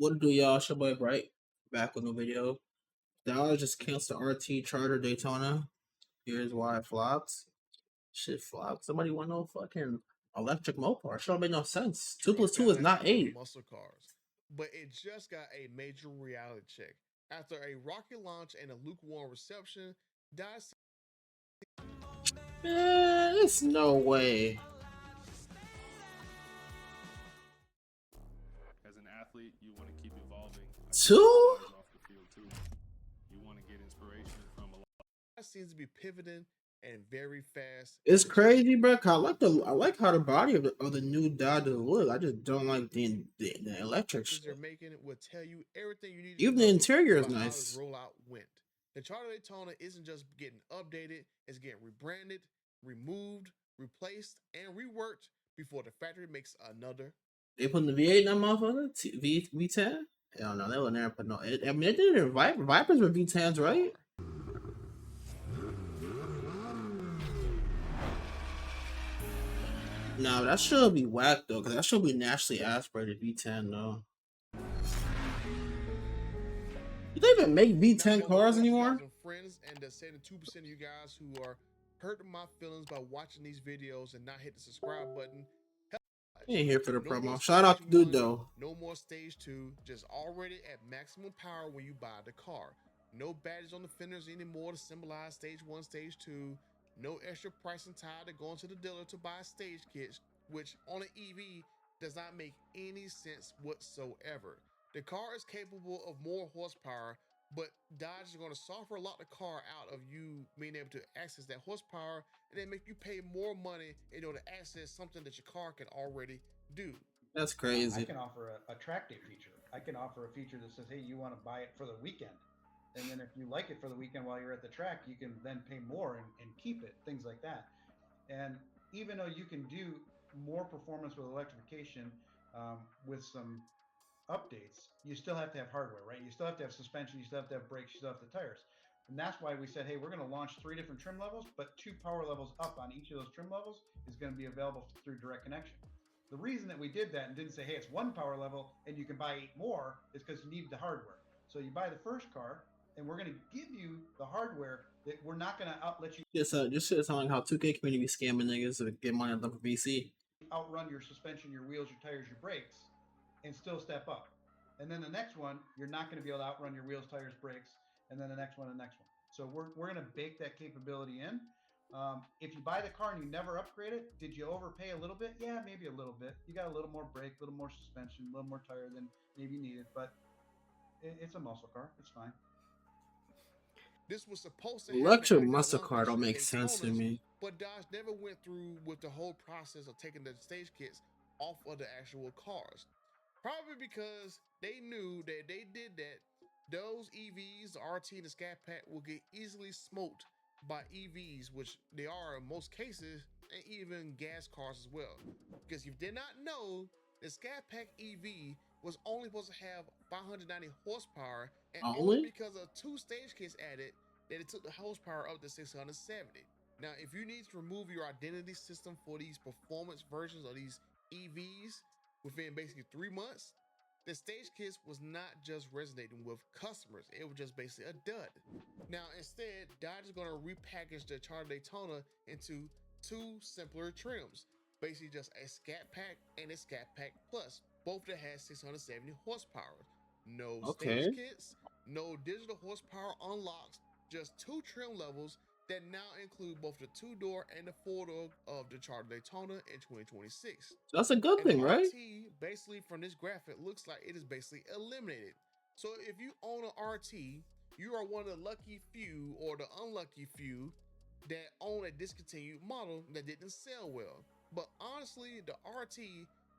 What to do, y'all? It's your boy Bright back with no video. Dallas just canceled the RT Charter Daytona. Here's why it flopped. Shit flopped. Somebody want no fucking electric Mopar. Sure made no sense. Two plus two is not eight. Muscle cars, but it just got a major reality check. After a rocket launch and a lukewarm reception, Dodge Man, there's no way. As an athlete, you want to keep evolving. Two? Off the field too. You want to get inspiration from a lot. seems to be pivoting and very fast. It's crazy, bro. I like how the body of the new Dodge look. I just don't like the electric shit. They're making it will tell you everything you need. Even the interior is nice. How this rollout went. The Charter Daytona isn't just getting updated; it's getting rebranded, removed, replaced, and reworked before the factory makes another. They put the V8 in that motherfucker? V10? I don't know. They would never put no. I mean, they did it. Vipers were V10s, right? No, that should be whack though, because that should be naturally aspirated V10 though. Do they even make V10 cars anymore? Friends and the 72% of you guys who are hurting my feelings by watching these videos and not hit the subscribe button. He ain't here for the promo. Shout out to dude though. No more stage 2, just already at maximum power when you buy the car. No badges on the fenders anymore to symbolize stage 1, stage 2. No extra pricing tied to going to the dealer to buy stage kits, which on an EV does not make any sense whatsoever. The car is capable of more horsepower, but Dodge is going to software lock the car out of you being able to access that horsepower and then make you pay more money in order to access something that your car can already do. That's crazy. I can offer a track day feature. I can offer a feature that says, hey, you want to buy it for the weekend. And then if you like it for the weekend while you're at the track, you can then pay more and keep it, things like that. And even though you can do more performance with electrification with some updates, you still have to have hardware, right? You still have to have suspension, you still have to have brakes, you still have the tires. And that's why we said, hey, we're going to launch 3 different trim levels, but 2 power levels up on each of those trim levels is going to be available through direct connection. The reason that we did that and didn't say, hey, it's 1 power level and you can buy 8 more is because you need the hardware. So you buy the first car, and we're going to give you the hardware that we're not going to let you. Just shit sound like how 2K community be scamming niggas to get money on the VC. Outrun your suspension, your wheels, your tires, your brakes, and still step up. And then the next one, you're not going to be able to outrun your wheels, tires, brakes, and then the next one, and the next one. So we're going to bake that capability in. If you buy the car and you never upgrade it, did you overpay a little bit? Yeah, maybe a little bit. You got a little more brake, a little more suspension, a little more tire than maybe needed, but it's a muscle car. It's fine. This was supposed to electric muscle car don't make sense to me. But Dodge never went through with the whole process of taking the stage kits off of the actual cars. Probably because they knew that if they did that, those EVs, the RT and the Scat Pack, will get easily smoked by EVs, which they are in most cases, and even gas cars as well. Because if you did not know, the Scat Pack EV was only supposed to have 590 horsepower, and only because of 2 stage kits added, that it took the horsepower up to 670. Now, if you need to remove your identity system for these performance versions of these EVs within basically 3 months, the stage kits was not just resonating with customers, it was just basically a dud. Now, instead, Dodge is going to repackage the Charter Daytona into 2 simpler trims, basically just a Scat Pack and a Scat Pack Plus, both that has 670 horsepower. No stage kits, no digital horsepower unlocks, just 2 trim levels that now include both the 2-door and the 4-door of the Charter Daytona in 2026. That's a good thing, right? RT, basically from this graphic, looks like it is basically eliminated. So if you own an RT, you are one of the lucky few or the unlucky few that own a discontinued model that didn't sell well. But honestly, the RT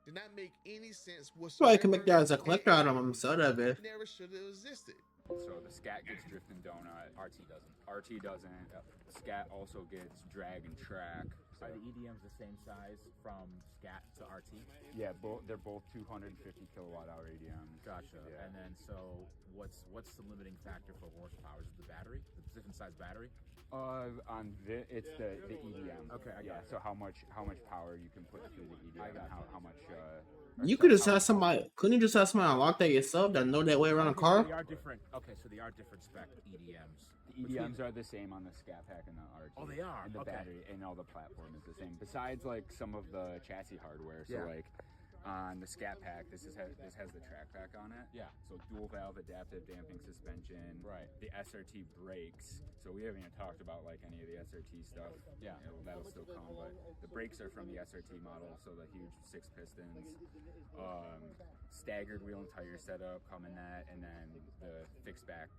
did not make any sense whatsoever. Well, I can make that as a collector out of them, so that it never should have existed. So the Scat gets drift and donut, RT doesn't. RT doesn't. Scat also gets drag and track. Are the EDMs the same size from Scat to RT? Yeah, they're both 250 kilowatt hour EDMs. Gotcha. Yeah. And then so what's the limiting factor for horsepower? Is it the battery? The different size battery? It's the EDM. Okay, I yeah. got it. So how much power you can put through the EDM, I got and you. how much. You could just have somebody. Couldn't you just have somebody unlock that yourself that know that way around a Okay, car? so they are different. Okay, so they are different spec EDMs. The EDMs are the same on the Scat Pack and the RT. Oh, they are? And the Okay. battery and all the platform is the same. Besides, like some of the chassis hardware. So Yeah. like on the Scat Pack, this has the track pack on it. Yeah. So dual valve adaptive damping suspension. Right. The SRT brakes. So we haven't even talked about like any of the SRT stuff. Yeah. That'll still come, but the brakes are from the SRT model. So the huge 6 pistons. Staggered wheel and tire setup come in that, and then the fixed back,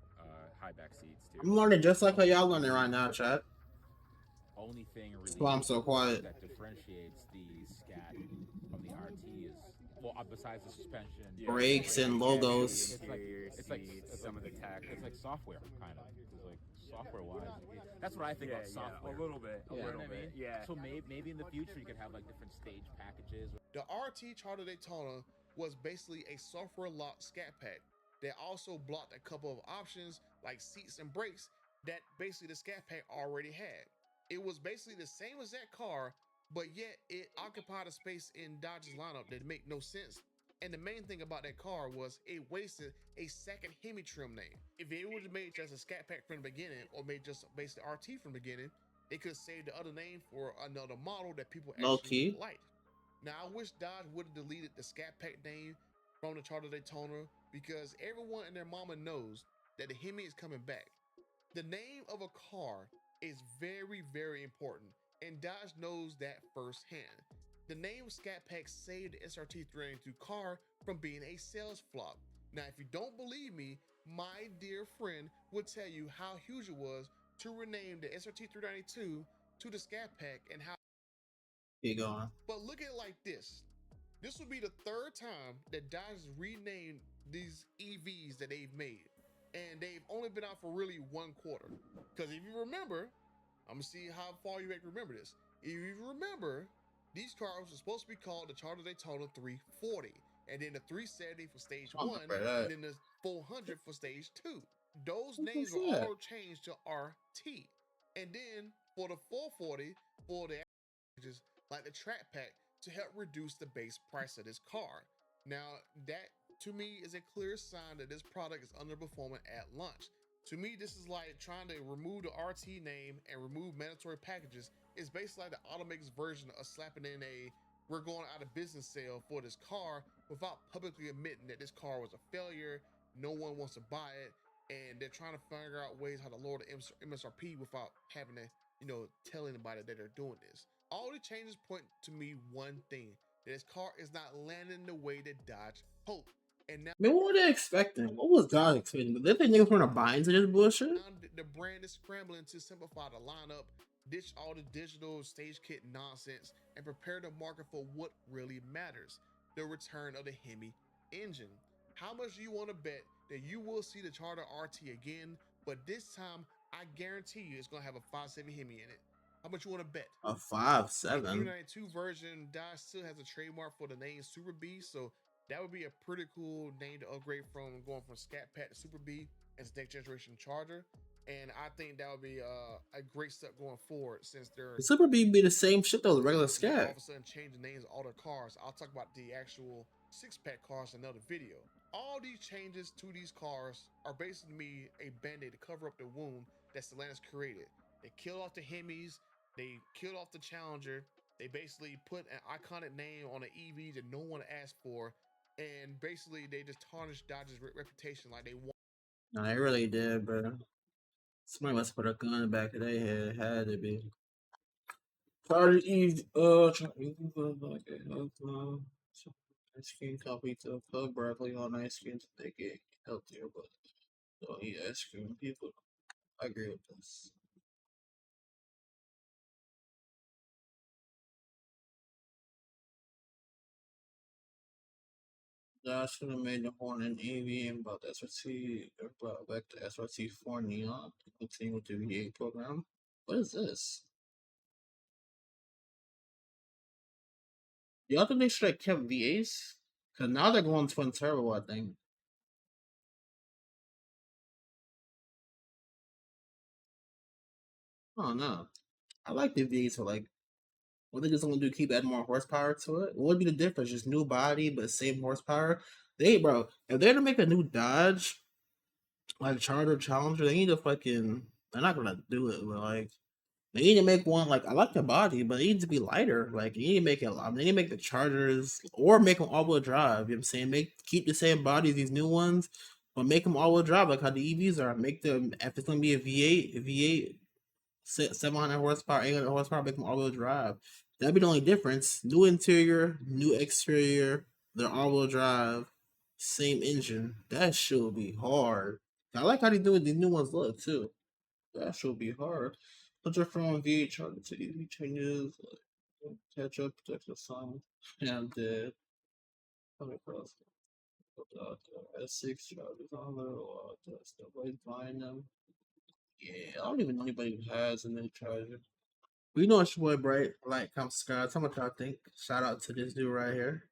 high back seats too. I'm learning just like how y'all learning right now, chat. Only thing really That's why I'm so quiet. that differentiates the Scat from the RT is, well, besides the suspension, Brakes and logos. it's like some of the tech. It's like software, kind of. It's like software-wise, that's what I think about software. a little bit. You know what I mean? Yeah. So maybe in the future you could have like different stage packages. The RT Charter Daytona was basically a software locked Scat Pack that also blocked a couple of options like seats and brakes that basically the Scat Pack already had. It was basically the same exact car, but yet it occupied a space in Dodge's lineup that made no sense. And the main thing about that car was it wasted a second Hemi trim name. If it would have made just a Scat Pack from the beginning, or made just basically RT from the beginning, they could have saved the other name for another model that people Low actually key. liked. Now, I wish Dodge would have deleted the Scat Pack name from the Charter Daytona, because everyone and their mama knows that the Hemi is coming back. The name of a car is very, very important, and Dodge knows that firsthand. The name Scat Pack saved the SRT 392 car from being a sales flop. Now, if you don't believe me, my dear friend will tell you how huge it was to rename the SRT 392 to the Scat Pack and how. Keep going. But look at it like this. This will be the third time that Dodge has renamed these EVs that they've made. And they've only been out for really 1 quarter. Because if you remember, I'm going to see how far you can remember this. If you remember, these cars were supposed to be called the Charter Daytona 340. And then the 370 for stage I 1. remember that. And then the 400 for stage 2. Those What names was were that? all changed to RT. And then for the 440, for the packages like the track pack to help reduce the base price of this car. Now, that to me is a clear sign that this product is underperforming at launch. To me, this is like trying to remove the RT name and remove mandatory packages. It's basically like the automaker's version of slapping in a "we're going out of business" sale for this car without publicly admitting that this car was a failure, no one wants to buy it, and they're trying to figure out ways how to lower the MSRP without having to, tell anybody that they're doing this. All the changes point to me one thing: that this car is not landing the way that Dodge hoped. And now, Man, what were they expecting? What was God expecting? Did they think niggas gonna buy into this bullshit? the brand is scrambling to simplify the lineup, ditch all the digital stage kit nonsense, and prepare the market for what really matters: the return of the Hemi engine. How much do you want to bet that you will see the Charter RT again, but this time I guarantee you it's gonna have a 5.7 Hemi in it? How much you want to bet? A The 5.7. 392 version, Dodge still has a trademark for the name Super B, so that would be a pretty cool name to upgrade from, going from Scat Pack to Super B as next generation Charger. And I think that would be a great step going forward, since they're The Super B be the same shit though, the regular all Scat. of a sudden change the names of all their cars. I'll talk about the actual 6-pack cars in another video. All these changes to these cars are basically me a band-aid to cover up the wound that Stellantis created. They killed off the Hemis, they killed off the Challenger, they basically put an iconic name on an EV that no one asked for, and basically they just tarnished Dodge's reputation like they want. No, they really did, bro. Somebody must put a gun in the back of their head. Had to be. Charlie Eve, ice cream company to Club Broccoli on ice cream to make it healthier, but don't eat ice cream. People, I agree with this. Josh should have made the horn in AV and brought the SRT, brought back the SRT4 Neon to continue with the V8 program. What is this? Y'all think they should have kept V8s? Because now they're going twin turbo, I think. I don't know. I like the V to like. What they just gonna do? Keep adding more horsepower to it? What would be the difference? Just new body, but same horsepower. Bro, if they're to make a new Dodge, like Charger Challenger, they need to fucking. They're not gonna do it, but like they need to make one. Like I like the body, but it needs to be lighter. Like you need to make it. They need to make the Chargers or make them all wheel drive. You know what I'm saying? Keep the same body as these new ones, but make them all wheel drive like how the EVs are. Make them if it's gonna be a V8, 700 horsepower, 800 horsepower, make them all wheel drive. That'd be the only difference. New interior, new exterior, they're all wheel drive, same engine. That should be hard. I like how they do it. These new ones look too. That should be hard. Put your phone V8 charger to EV changes, like catch up, protect the sun. Yeah, I'm dead. Come across S6 chargers on there. Stuff like buying them. Yeah, I don't even know anybody who has a new charger. We know it's your boy Bright. Like, comment, subscribe. Tell me what y'all think. Shout out to this dude right here.